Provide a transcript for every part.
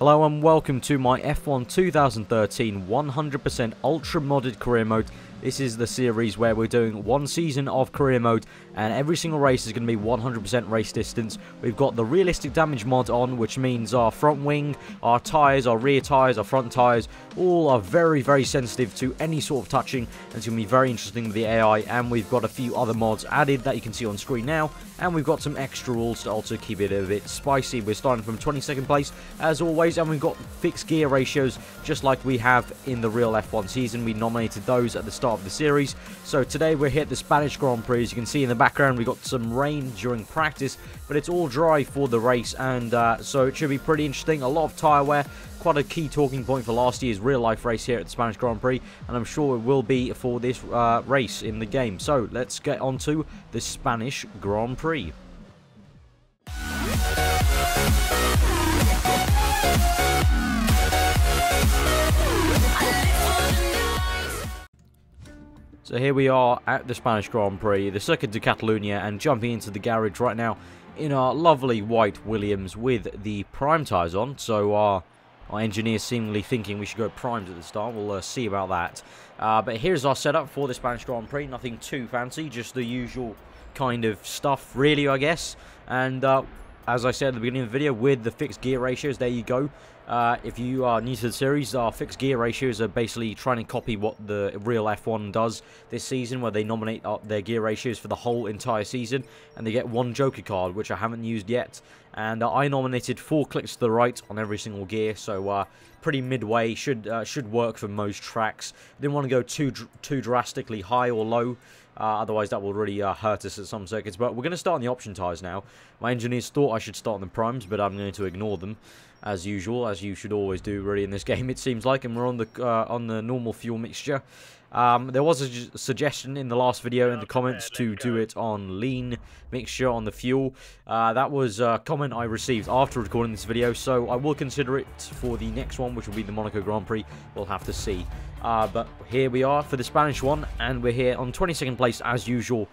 Hello and welcome to my F1 2013 100% Ultra Modded Career Mode. This is the series where we're doing one season of Career Mode, and every single race is going to be 100% race distance. We've got the Realistic Damage mod on, which means our front wing, our tyres, our rear tyres, our front tyres, all are very, very sensitive to any sort of touching. And it's going to be very interesting with the AI, and we've got a few other mods added that you can see on screen now. And we've got some extra rules to also keep it a bit spicy. We're starting from 22nd place, as always, and we've got fixed gear ratios, just like we have in the real F1 season. We nominated those at the start of the series. So today we're here at the Spanish Grand Prix. As you can see in the background, we got some rain during practice, but it's all dry for the race, and so it should be pretty interesting. A lot of tyre wear, quite a key talking point for last year's real-life race here at the Spanish Grand Prix, and I'm sure it will be for this race in the game. So let's get on to the Spanish Grand Prix. So here we are at the Spanish Grand Prix, the Circuit de Catalunya, and jumping into the garage right now in our lovely white Williams with the prime tyres on. So our engineer seemingly thinking we should go primes at the start. We'll see about that. But here's our setup for the Spanish Grand Prix. Nothing too fancy, just the usual kind of stuff, really, I guess. And as I said at the beginning of the video, with the fixed gear ratios, there you go. If you are new to the series, our fixed gear ratios are basically trying to copy what the real F1 does this season, where they nominate their gear ratios for the whole entire season, and they get one joker card, which I haven't used yet. And I nominated 4 clicks to the right on every single gear, so pretty midway, should work for most tracks. Didn't want to go too drastically high or low. Otherwise that will really hurt us at some circuits. But we're going to start on the option tyres now. My engineers thought I should start on the primes, but I'm going to ignore them as usual, as you should always do really in this game, it seems like. And we're on the normal fuel mixture. There was a suggestion in the last video in the comments to do it on lean mixture on the fuel. That was a comment I received after recording this video, so I will consider it for the next one, which will be the Monaco Grand Prix. We'll have to see. But here we are for the Spanish one, and we're here on 22nd place as usual.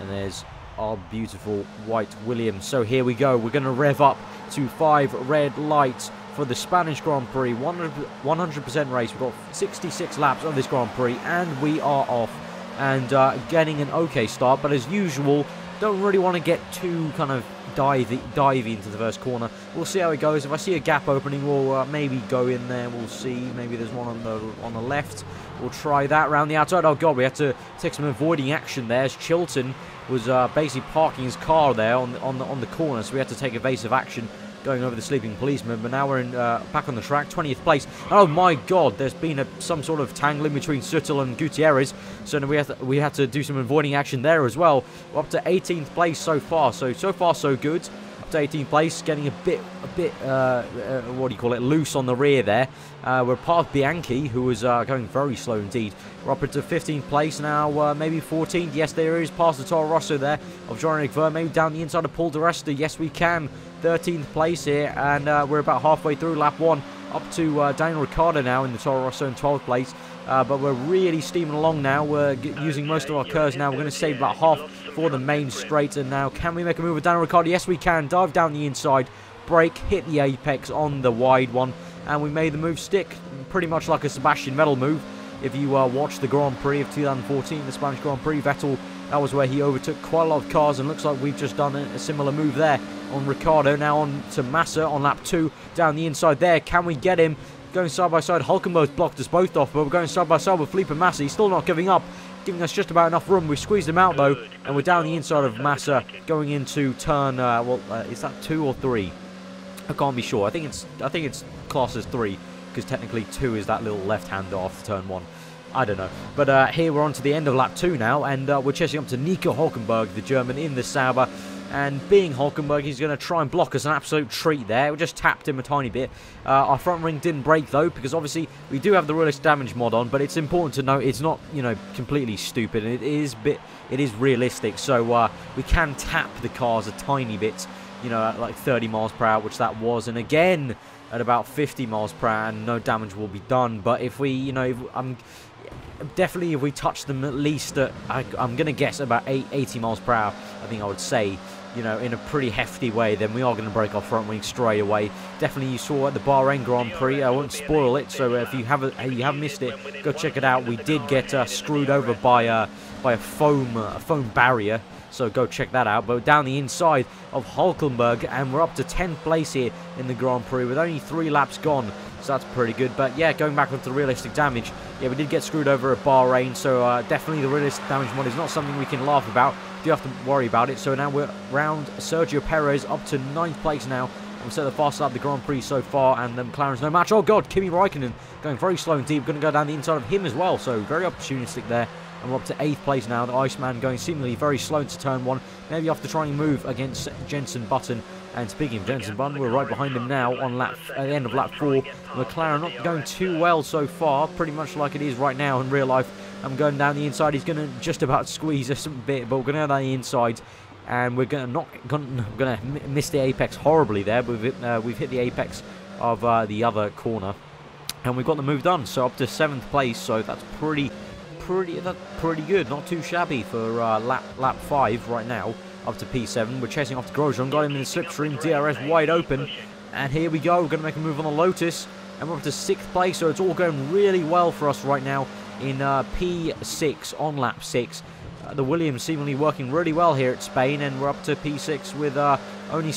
And there's our beautiful white Williams. So here we go. We're going to rev up to 5 red lights for the Spanish Grand Prix. 100% race. We've got 66 laps of this Grand Prix, and we are off and getting an okay start. But as usual, don't really want to get too kind of divey into the first corner. We'll see how it goes. If I see a gap opening, we'll maybe go in there. We'll see. Maybe there's one on the left. We'll try that round the outside. Oh god, we had to take some avoiding action there, as Chilton was basically parking his car there on the corner, so we had to take evasive action going over the sleeping policeman. But now we're in back on the track, 20th place. Oh my god, there's been some sort of tangling between Suttel and Gutierrez, so we had to do some avoiding action there as well. We're up to 18th place so far, so far so good. Up to 18th place, getting a bit what do you call it, loose on the rear there. We're past Bianchi, who was going very slow indeed. We're up into 15th place now, maybe 14th. Yes, there is, past the Toro Rosso there of Jean-Eric Vergne, maybe down the inside of Paul di Resta. Yes, we can. 13th place here, and we're about halfway through lap 1, up to Daniel Ricciardo now in the Toro Rosso in 12th place. But we're really steaming along now. We're using most of our curves now. We're going to save about half for the main straight. And now, can we make a move with Daniel Ricciardo? Yes, we can. Dive down the inside, brake, hit the apex on the wide one, and we made the move stick, pretty much like a Sebastian Vettel move. If you watched the Grand Prix of 2014, the Spanish Grand Prix, Vettel, that was where he overtook quite a lot of cars, and looks like we've just done a similar move there on Ricciardo. Now on to Massa on lap 2, down the inside there. Can we get him? Going side by side. Hulkenberg's blocked us both off, but we're going side by side with Felipe Massa. He's still not giving up, giving us just about enough room. We squeezed him out though, and we're down the inside of Massa, going into turn. Is that 2 or 3? I can't be sure. I think it's classed as 3, because technically 2 is that little left-hander after turn 1. I don't know. But here we're on to the end of lap 2 now, and we're chasing up to Nico Hulkenberg, the German, in the Sauber. And being Hulkenberg, he's going to try and block us, an absolute treat there. We just tapped him a tiny bit. Our front ring didn't break though, because obviously we do have the Realistic Damage mod on, but it's important to note it's not, you know, completely stupid. It is realistic, so we can tap the cars a tiny bit, you know, at like 30 miles per hour, which that was. And again, at about 50 miles per hour, and no damage will be done. But if we, you know, definitely if we touch them at least at, I'm going to guess about 80 miles per hour, I think I would say. you know, in a pretty hefty way, then we are going to break our front wing straight away. Definitely, you saw at the Bahrain Grand Prix. I won't spoil it, so if you have missed it, go check it out. We did get screwed over by a foam barrier, so go check that out. But down the inside of Hulkenberg, and we're up to 10th place here in the Grand Prix with only 3 laps gone. So that's pretty good. But yeah, going back onto the realistic damage, yeah, we did get screwed over at Bahrain, so definitely the realistic damage mod is not something we can laugh about. You have to worry about it. So now we're round Sergio Perez up to 9th place now. And we're set the fastest lap of the Grand Prix so far, and McLaren's no match. Oh god, Kimi Raikkonen going very slow and deep. Going to go down the inside of him as well, so very opportunistic there. And we're up to 8th place now. The Iceman going seemingly very slow into turn 1. Maybe after trying to move against Jenson Button. And speaking of Jenson Button, we're right behind him now on at the end of lap 4. McLaren not going too well so far, pretty much like it is right now in real life. I'm going down the inside. He's going to just about squeeze us a bit, but we're going to go down the inside. And we're going to miss the apex horribly there. We've hit the apex of the other corner. And we've got the move done. So up to 7th place. So that's pretty good, not too shabby for lap 5 right now, up to P7. We're chasing off the Grosjean, got him in the slipstream, DRS wide open, and here we go. We're going to make a move on the Lotus, and we're up to 6th place, so it's all going really well for us right now in P6 on lap 6. The Williams seemingly working really well here at Spain, and we're up to P6 with only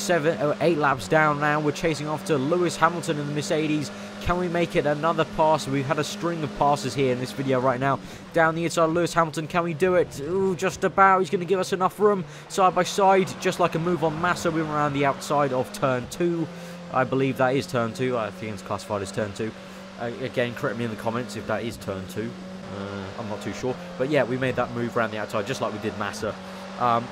8 laps down now. We're chasing off to Lewis Hamilton in the Mercedes. Can we make it another pass? We've had a string of passes here in this video right now. Down the inside of Lewis Hamilton, can we do it? Ooh, just about. He's going to give us enough room. Side by side, just like a move on Massa. We went around the outside of turn 2. I believe that is turn 2. I think it's classified as turn 2. Again, correct me in the comments if that is turn 2. I'm not too sure. But yeah, we made that move around the outside just like we did Massa.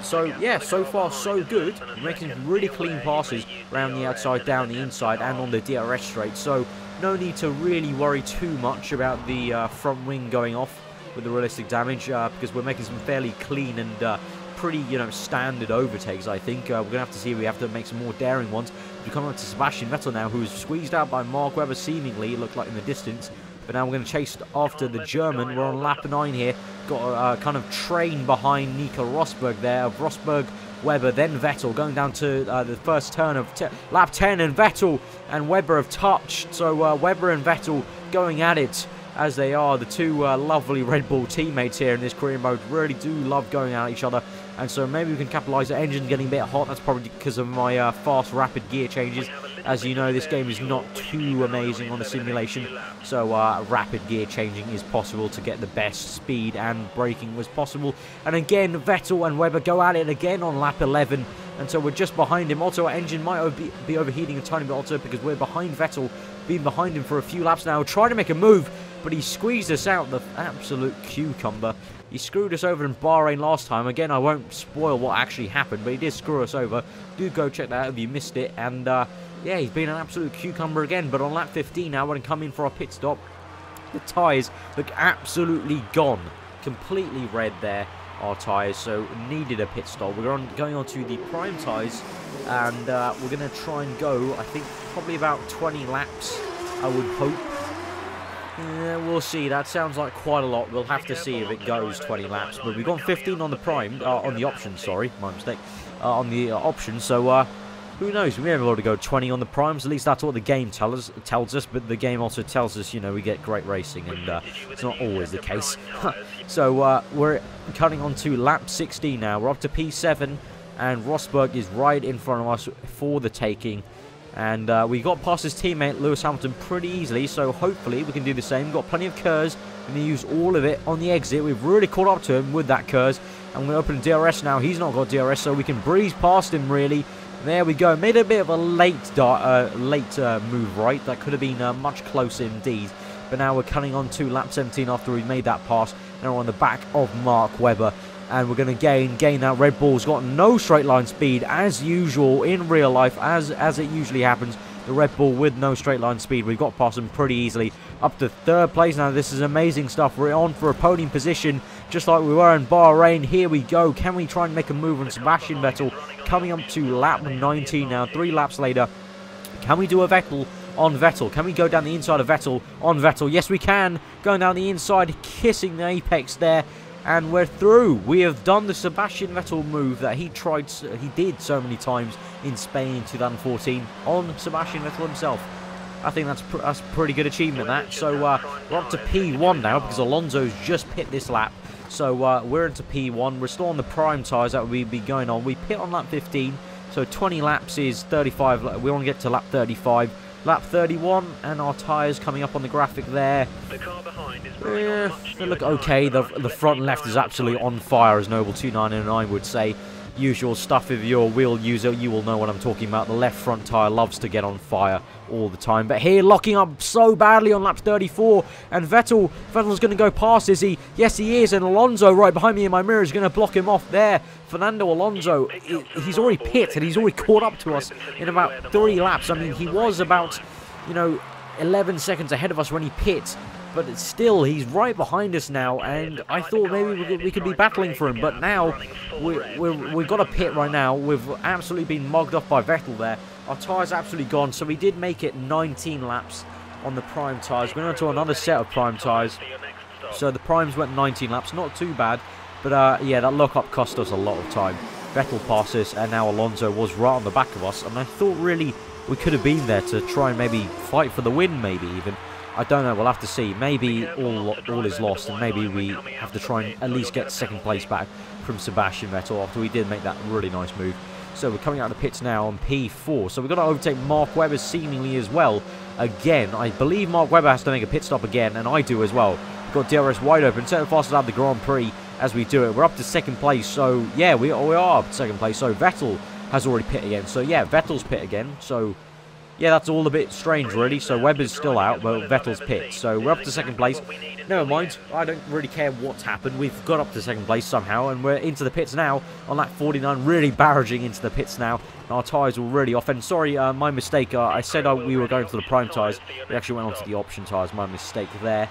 So yeah, so far so good. We're making really clean passes around the outside, down the inside, and on the DRS straight. So no need to really worry too much about the front wing going off with the realistic damage because we're making some fairly clean and pretty, you know, standard overtakes. I think we're gonna have to see if we have to make some more daring ones. We come up to Sebastian Vettel now, who is squeezed out by Mark Webber. Seemingly, it looked like in the distance. But now we're going to chase after the German. We're on lap 9 here. Got a kind of train behind Nico Rosberg there. Of Rosberg, Webber, then Vettel. Going down to the first turn of lap 10. And Vettel and Webber have touched. So Webber and Vettel going at it as they are. The two lovely Red Bull teammates here in this career mode really do love going at each other. And so maybe we can capitalise. The engine getting a bit hot. That's probably because of my fast, rapid gear changes. As you know, this game is not too amazing on the simulation, so rapid gear changing is possible to get the best speed, and braking was possible. And again, Vettel and Webber go at it again on lap 11, and so we're just behind him. Also, our engine might be overheating a tiny bit also because we're behind Vettel, been behind him for a few laps now, trying to make a move, but he squeezed us out, the absolute cucumber. He screwed us over in Bahrain last time. Again, I won't spoil what actually happened, but he did screw us over. Do go check that out if you missed it, and yeah, he's been an absolute cucumber again. But on lap 15 now, we're going to come in for our pit stop. The tyres look absolutely gone. Completely red there, our tyres. So needed a pit stop. We're going on to the prime tyres. And we're going to try and go, I think, probably about 20 laps, I would hope. We'll see. That sounds like quite a lot. We'll have to see if it goes 20 laps. But we've gone 15 on the prime, on the option, sorry. My mistake. On the option. So, who knows? We may be able to go 20 on the primes. At least that's what the game tells us. But the game also tells us, you know, we get great racing, and it's not always the case. So we're cutting on to lap 16 now. We're up to P7, and Rosberg is right in front of us for the taking. And we got past his teammate Lewis Hamilton pretty easily, so hopefully we can do the same. We've got plenty of KERS. We're going to use all of it on the exit. We've really caught up to him with that KERS. And we're going to open DRS now. He's not got DRS, so we can breeze past him, really. There we go. Made a bit of a late move right. That could have been much closer indeed. But now we're cutting on to lap 17 after we made that pass. Now we're on the back of Mark Webber. And we're going to gain that. Red Bull's got no straight line speed as usual in real life, as it usually happens. The Red Bull with no straight line speed. We've got past them pretty easily. Up to 3rd place now. This is amazing stuff. We're on for a podium position just like we were in Bahrain. Here we go. Can we try and make a move on Sebastian Vettel? Coming up to lap 19 now. 3 laps later. Can we do a Vettel on Vettel? Can we go down the inside of Vettel on Vettel? Yes, we can. Going down the inside, kissing the apex there. And we're through. We have done the Sebastian Vettel move that he did so many times in Spain in 2014 on Sebastian Vettel himself. I think that's a pretty good achievement, that. So we're up to P1 now because Alonso's just pit this lap. So we're into P1. We're still on the prime tyres that we'll be going on. We pit on lap 15, so 20 laps is 35. We want to get to lap 35. Lap 31, and our tyres coming up on the graphic there. The car behind is They look okay. The front left is absolutely on fire, as Noble2909 would say. Usual stuff. If you're a wheel user, you will know what I'm talking about. The left front tyre loves to get on fire all the time. But here, locking up so badly on lap 34. And Vettel's going to go past, is he? Yes, he is. And Alonso, right behind me in my mirror, is going to block him off there. Fernando Alonso, he's already pit, and he's already caught up to us in about 3 laps. I mean, he was about, 11 seconds ahead of us when he pit. But still, he's right behind us now, and I thought maybe we could be battling for him. But now, we've got a pit right now. We've absolutely been mugged off by Vettel there. Our tyres absolutely gone, so we did make it 19 laps on the prime tyres. We're on to another set of prime tyres. So the primes went 19 laps, not too bad. But yeah, that lock-up cost us a lot of time. Vettel passed us, and now Alonso was right on the back of us. And I thought really we could have been there to try and maybe fight for the win, maybe even. I don't know, we'll have to see. Maybe all is lost, and maybe we have to try and at least get second place back from Sebastian Vettel after we did make that really nice move. So we're coming out of the pits now on P4. So we've got to overtake Mark Webber seemingly as well. Again, I believe Mark Webber has to make a pit stop again, and I do as well. We've got DRS wide open, set the fastest out of the Grand Prix as we do it. We're up to second place, so yeah, we are up to second place. So Vettel has already pit again. So yeah, Vettel's pit again. So yeah, that's all a bit strange, really. So Webber's still out, but Vettel's pit. So we're up to second place. Never mind. I don't really care what's happened. We've got up to second place somehow, and we're into the pits now on lap 49, really barraging into the pits now. And our tyres were really off. And sorry, my mistake. I said we were going to the prime tyres. We actually went on to the option tyres. My mistake there.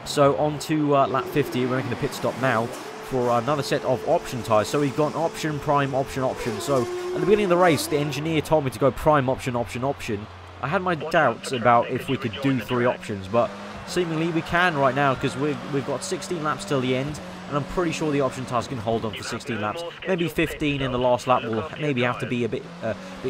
So on to lap 50. We're making the pit stop now for another set of option tyres. So we've got option, prime, option, option. So at the beginning of the race, the engineer told me to go prime, option, option, option. I had my doubts about if we could do 3 options, but seemingly we can right now because we've got 16 laps till the end, and I'm pretty sure the option tyres can hold on for 16 laps. Maybe 15 in the last lap will maybe have to be a bit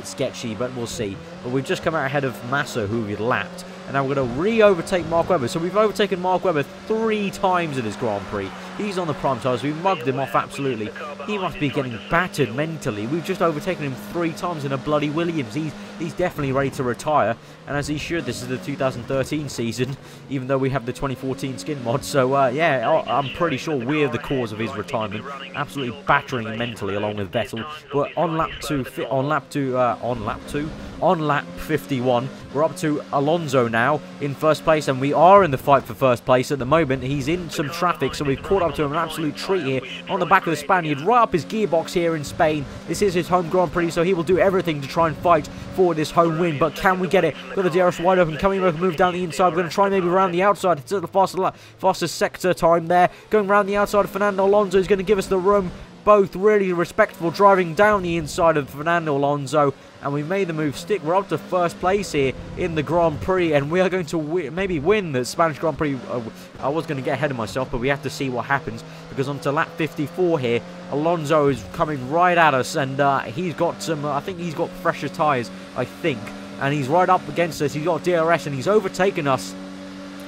sketchy, but we'll see. But we've just come out ahead of Massa, who we'd lapped, and now we're going to re-overtake Mark Webber. So we've overtaken Mark Webber 3 times in this Grand Prix. He's on the prime tyres. We've mugged him off absolutely. He must be getting battered mentally. We've just overtaken him 3 times in a bloody Williams. He's definitely ready to retire, and as he should. This is the 2013 season, even though we have the 2014 skin mod. So yeah, I'm pretty sure we're the cause of his retirement. Absolutely battering him mentally along with Vettel. But on lap 51, we're up to Alonso now in first place, and we are in the fight for first place at the moment. He's in some traffic, so we've caught up to him. An absolute treat here on the back of the Spaniard, right up his gearbox here in Spain. This is his home Grand Prix, so he will do everything to try and fight for this home win. But can we get it? Got the DRS wide open. Can we move down the inside? We're going to try maybe around the outside. It's at the fastest sector time there. Going around the outside of Fernando Alonso is going to give us the room. Both really respectful driving down the inside of Fernando Alonso, and we made the move stick. We're up to first place here in the Grand Prix, and we are going to maybe win the Spanish Grand Prix. I was going to get ahead of myself, but we have to see what happens, because onto lap 54 here, Alonso is coming right at us, and he's got some, I think he's got fresher tyres, I think, and he's right up against us. He's got DRS, and he's overtaken us,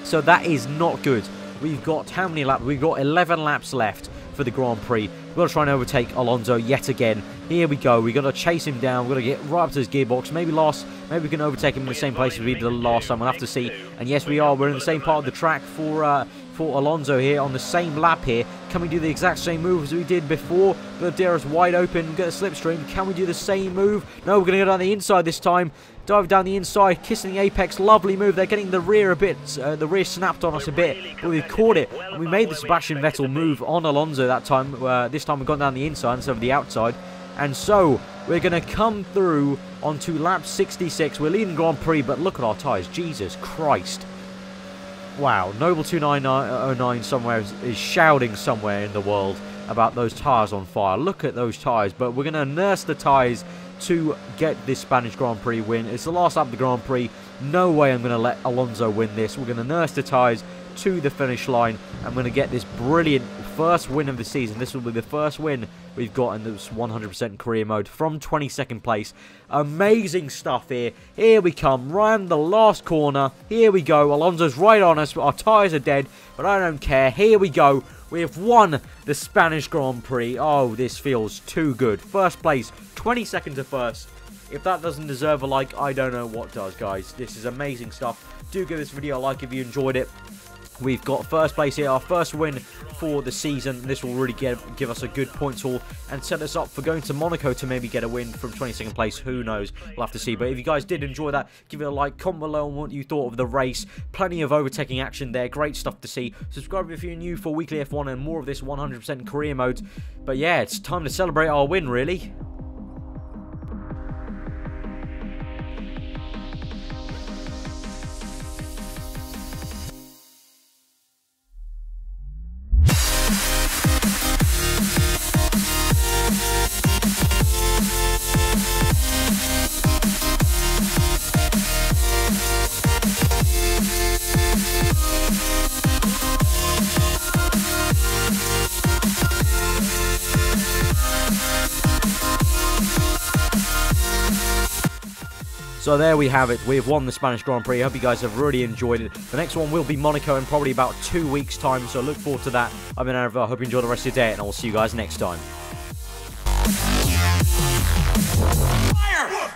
so that is not good. We've got how many laps? We've got 11 laps left for the Grand Prix. We've got to try and overtake Alonso yet again. Here we go. We've got to chase him down. We've got to get right up to his gearbox. Maybe we can overtake him in the same place as we did the last time. We'll have to see. And yes, we are. We're in the same part of the track for Alonso here on the same lap here. Can we do the exact same move as we did before? Got the DRS wide open. Get a slipstream. Can we do the same move? No, we're going to go down the inside this time. Dive down the inside, kissing the apex. Lovely move. They're getting the rear a bit. The rear snapped on us a bit, but we've caught it. And we made the Sebastian Vettel move on Alonso that time. This time we've gone down the inside instead of the outside. And so we're going to come through onto lap 66. We're leading Grand Prix, but look at our tyres. Jesus Christ. Wow. Noble2909 somewhere is shouting somewhere in the world about those tyres on fire. Look at those tyres. But we're going to nurse the tyres to get this Spanish Grand Prix win. It's the last lap of the Grand Prix. No way I'm going to let Alonso win this. We're going to nurse the tyres to the finish line. I'm going to get this brilliant first win of the season. This will be the first win we've got in this 100% career mode from 22nd place. Amazing stuff here. Here we come, round the last corner. Here we go. Alonso's right on us. Our tyres are dead, but I don't care. Here we go. We have won the Spanish Grand Prix. Oh, this feels too good. First place, 22nd to first. If that doesn't deserve a like, I don't know what does, guys. This is amazing stuff. Do give this video a like if you enjoyed it. We've got first place here, our first win for the season. This will really give us a good points haul and set us up for going to Monaco to maybe get a win from 22nd place. Who knows? We'll have to see. But if you guys did enjoy that, give it a like, comment below on what you thought of the race. Plenty of overtaking action there. Great stuff to see. Subscribe if you're new for weekly F1 and more of this 100% career mode. But yeah, it's time to celebrate our win, really. So there we have it. We have won the Spanish Grand Prix. I hope you guys have really enjoyed it. The next one will be Monaco in probably about 2 weeks' time. So look forward to that. I've been aarava. I hope you enjoy the rest of your day, and I will see you guys next time. Fire!